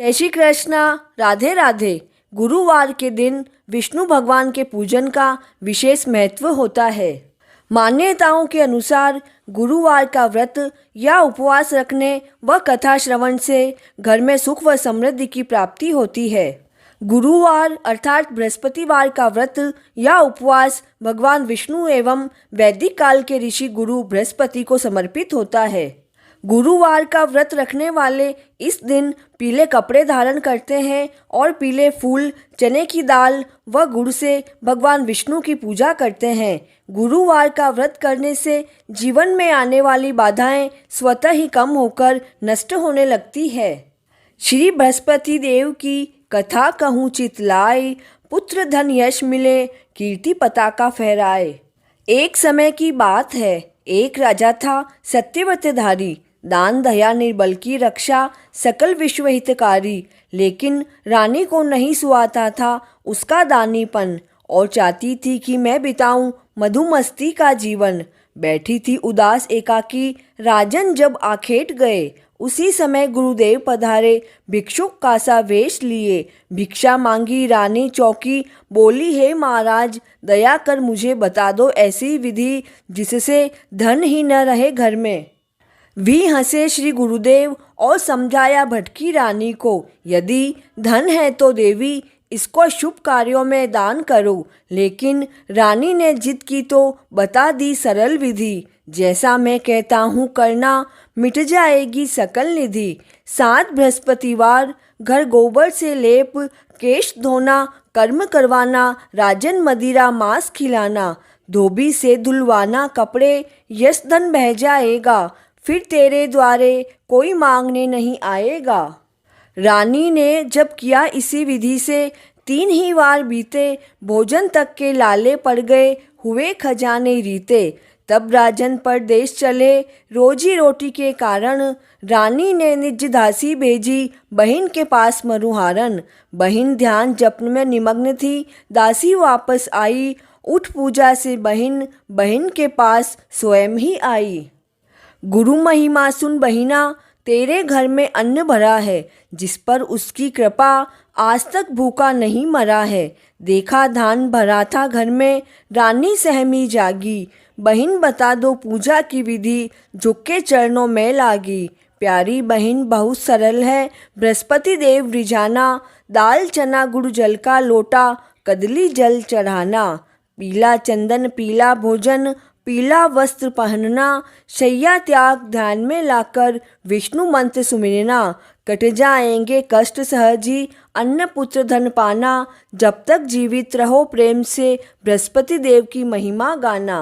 जय श्री कृष्णा। राधे राधे। गुरुवार के दिन विष्णु भगवान के पूजन का विशेष महत्व होता है। मान्यताओं के अनुसार गुरुवार का व्रत या उपवास रखने व कथा श्रवण से घर में सुख व समृद्धि की प्राप्ति होती है। गुरुवार अर्थात बृहस्पतिवार का व्रत या उपवास भगवान विष्णु एवं वैदिक काल के ऋषि गुरु बृहस्पति को समर्पित होता है। गुरुवार का व्रत रखने वाले इस दिन पीले कपड़े धारण करते हैं और पीले फूल, चने की दाल व गुड़ से भगवान विष्णु की पूजा करते हैं। गुरुवार का व्रत करने से जीवन में आने वाली बाधाएं स्वतः ही कम होकर नष्ट होने लगती है। श्री बृहस्पति देव की कथा कहूँ चितलाए, पुत्र धन यश मिले, कीर्ति पताका फहराए। एक समय की बात है, एक राजा था सत्यव्रतधारी, दान दया निर्बल की रक्षा, सकल विश्व हितकारी। लेकिन रानी को नहीं सुहाता था उसका दानीपन और चाहती थी कि मैं बिताऊं मधुमस्ती का जीवन। बैठी थी उदास एकाकी, राजन जब आखेट गए। उसी समय गुरुदेव पधारे, भिक्षुक का सा वेश लिए। भिक्षा मांगी रानी चौकी, बोली हे महाराज दया कर मुझे बता दो ऐसी विधि जिससे धन ही न रहे घर में। भी हंसे श्री गुरुदेव और समझाया भटकी रानी को, यदि धन है तो देवी इसको शुभ कार्यों में दान करो। लेकिन रानी ने जिद की तो बता दी सरल विधि, जैसा मैं कहता हूँ करना मिट जाएगी सकल निधि। 7 बृहस्पतिवार घर गोबर से लेप, केश धोना कर्म करवाना, राजन मदिरा मांस खिलाना, धोबी से धुलवाना कपड़े, यश धन बह जाएगा, फिर तेरे द्वारे कोई मांगने नहीं आएगा। रानी ने जब किया इसी विधि से 3 ही वार बीते, भोजन तक के लाले पड़ गए, हुए खजाने रीते। तब राजन परदेश चले रोजी रोटी के कारण, रानी ने निज दासी भेजी बहन के पास मरुहारन। बहन ध्यान जपन में निमग्न थी, दासी वापस आई, उठ पूजा से बहन के पास स्वयं ही आई। गुरु महिमा सुन बहिना, तेरे घर में अन्न भरा है, जिस पर उसकी कृपा आज तक भूखा नहीं मरा है। देखा धान भरा था घर में, रानी सहमी जागी। बहन बता दो पूजा की विधि, झुक के चरणों में लागी। प्यारी बहन बहुत सरल है, बृहस्पति देव रिझाना, दाल चना गुड़ जल का लोटा, कदली जल चढ़ाना। पीला चंदन पीला भोजन, पीला वस्त्र पहनना, शैया त्याग ध्यान में लाकर विष्णु मंत्र सुमिरना। कट जाएंगे कष्ट सहजी, अन्न पुत्र धन पाना, जब तक जीवित रहो प्रेम से बृहस्पति देव की महिमा गाना।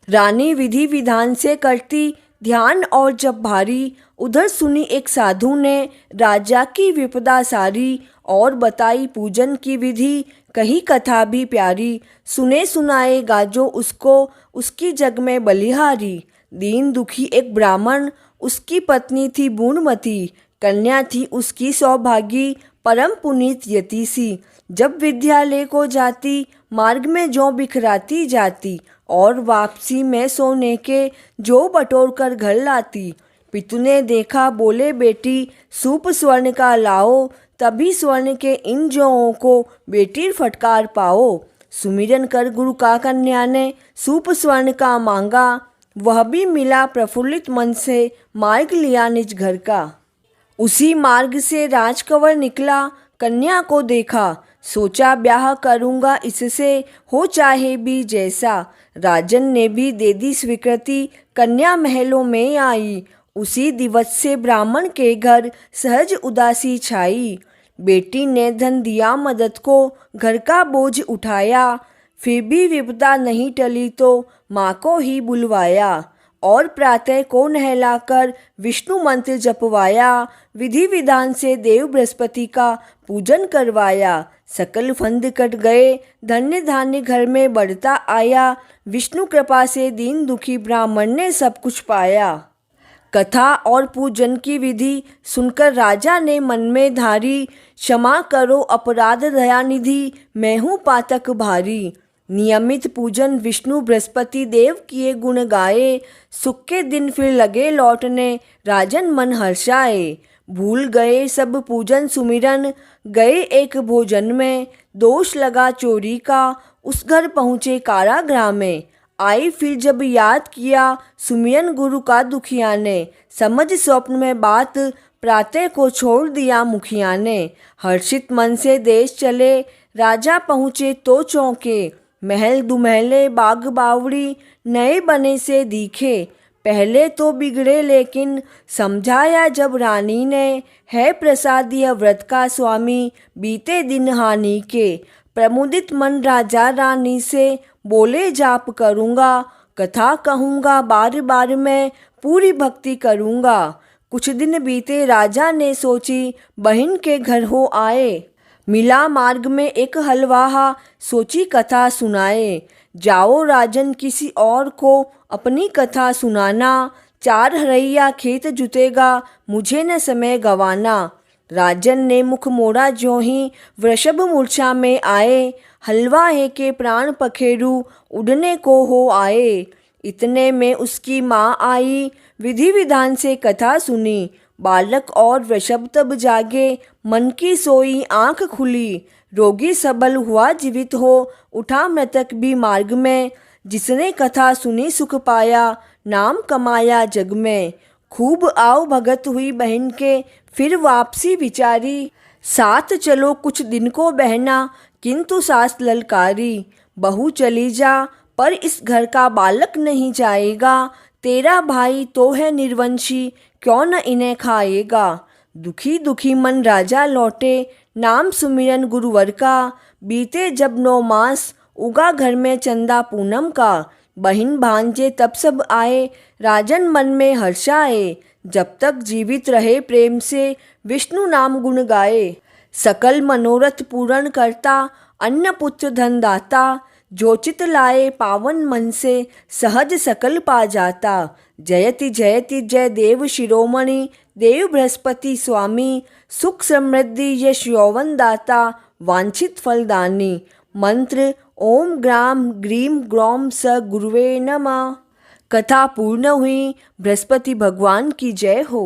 रानी विधि विधान से करती ध्यान और जब भारी, उधर सुनी एक साधु ने राजा की विपदा सारी, और बताई पूजन की विधि, कही कथा भी प्यारी। सुने सुनाए गाजो उसको, उसकी जग में बलिहारी। दीन दुखी एक ब्राह्मण, उसकी पत्नी थी बूढ़मती, कन्या थी उसकी सौभागी, परम पुनीत यति सी। जब विद्यालय को जाती, मार्ग में जौ बिखराती जाती, और वापसी में सोने के जो बटोर कर घर लाती। पितु ने देखा, बोले बेटी सूप स्वर्ण का लाओ, तभी स्वर्ण के इन जौओं को बेटी फटकार पाओ। सुमिरन कर गुरु का कन्या ने सूप स्वर्ण का मांगा, वह भी मिला प्रफुल्लित मन से, मार्ग लिया निज घर का। उसी मार्ग से राजकंवर निकला, कन्या को देखा, सोचा ब्याह करूँगा इससे, हो चाहे भी जैसा। राजन ने भी दे दी स्वीकृति, कन्या महलों में आई। उसी दिवस से ब्राह्मण के घर सहज उदासी छाई। बेटी ने धन दिया मदद को, घर का बोझ उठाया, फिर भी विपदा नहीं टली तो माँ को ही बुलवाया। और प्रातः को नहलाकर विष्णु मंत्र जपवाया, विधि विधान से देव बृहस्पति का पूजन करवाया। सकल फंद कट गए, धन्य धान्य घर में बढ़ता आया, विष्णु कृपा से दीन दुखी ब्राह्मण ने सब कुछ पाया। कथा और पूजन की विधि सुनकर राजा ने मन में धारी, क्षमा करो अपराध दयानिधि, मैं हूँ पातक भारी। नियमित पूजन विष्णु बृहस्पति देव किए गुण गाए, सुख के दिन फिर लगे लौटने, राजन मन हर्षाए। भूल गए सब पूजन सुमिरन, गए एक भोजन में, दोष लगा चोरी का, उस घर पहुँचे कारागृह में। आई फिर जब याद किया सुमिरन गुरु का दुखिया ने, समझ स्वप्न में बात प्रातः को छोड़ दिया मुखिया ने। हर्षित मन से देश चले, राजा पहुँचे तो चौंके, महल दुमहले बाग बावड़ी नए बने से दिखे। पहले तो बिगड़े लेकिन समझाया जब रानी ने, है प्रसाद यह व्रत का स्वामी बीते दिन हानि के। प्रमुदित मन राजा रानी से बोले जाप करूँगा, कथा कहूँगा बार बार मैं पूरी भक्ति करूँगा। कुछ दिन बीते राजा ने सोची बहन के घर हो आए, मिला मार्ग में एक हलवाहा सोची कथा सुनाए। जाओ राजन किसी और को अपनी कथा सुनाना, 4 हरैया खेत जुतेगा मुझे न समय गवाना। राजन ने मुख मोड़ा ज्यों ही वृषभ मूर्छा में आए, हलवाहे के प्राण पखेरु उड़ने को हो आए। इतने में उसकी माँ आई, विधि विधान से कथा सुनी। बालक और वृषभ तब जागे, मन की सोई आँख खुली। रोगी सबल हुआ जीवित हो, उठा मृतक भी मार्ग में। जिसने कथा सुनी सुख पाया, नाम कमाया जग में। खूब आव भगत हुई बहन के, फिर वापसी विचारी। साथ चलो कुछ दिन को बहना, किंतु सास ललकारी। बहू चली जा पर इस घर का बालक नहीं जाएगा, तेरा भाई तो है निर्वंशी क्यों न इन्हें खाएगा। दुखी दुखी मन राजा लौटे, नाम सुमिरन गुरुवर का। बीते जब 9 मास, उगा घर में चंदा पूनम का। बहिन भांजे तब सब आए, राजन मन में हर्षाए। जब तक जीवित रहे प्रेम से, विष्णु नाम गुण गाए। सकल मनोरथ पूर्ण करता, अन्न पुत्र धन दाता। जो चित लाए पावन मन से, सहज सकल पा जाता। जयति जयति जय देव शिरोमणि, देव बृहस्पति स्वामी। सुख समृद्धि यश यौवन दाता, वांछित फलदानी। मंत्र ओम ग्राम ग्रीम ग्रौम स गुरुवे नमः। कथा पूर्ण हुई। बृहस्पति भगवान की जय हो।